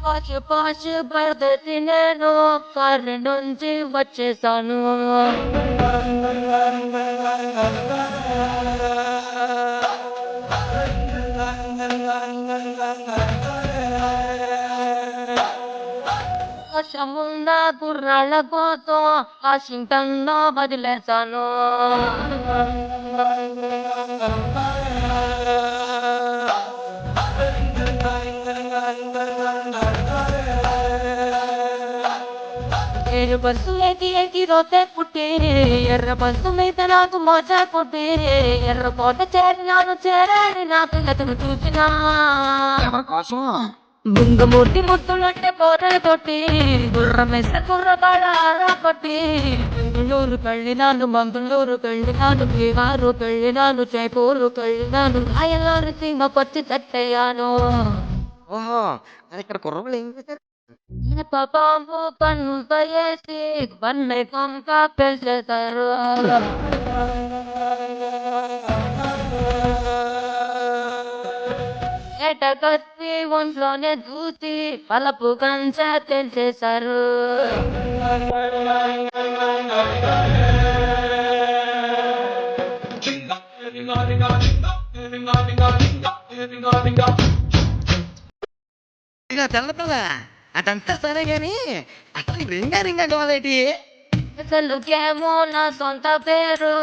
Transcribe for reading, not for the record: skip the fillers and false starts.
పాచి పాచి పద్ధతి నేను కారు నుంచి వచ్చేసాను. ఆశమున్న కుర్రాళ్ళ కోసం వాషింగ్టన్లో వదిలేశాను. ఏడు బస్సు ఎక్కి రోతే పుట్టి ఎర్ర బస్సు మీద నాకు మోస పుట్టి ఎర్ర కోట చేరినాను చేరాని నాకు గతను చూసినా బుంగమూర్తి ముద్దులంటే పోరే తొట్టి గుర్రమెస కుర్రకాడ ఆరా కొట్టి బెంగళూరు వెళ్ళినాను మంగళూరు వెళ్ళినాను బీహారు వెళ్ళినాను జైపూరు వెళ్ళినాను ఆయలారు సింగ పచ్చి తట్టయ్యాను. ఓహో! ఇక్కడ కుర్రోళ్ళు ఏం చేశారు? పాపము పన్ను వేసి పన్ను కొంక పెంచేశారు. ఎటకొచ్చి ఒంట్లోనే చూసి పలపు కంచ తెంచేశారు. ఇక తెల్లపిల్ల అదంతా సరే గాని అసలు రింగా రింగా గోలేటి అసలు కేమో నా సొంత పేరు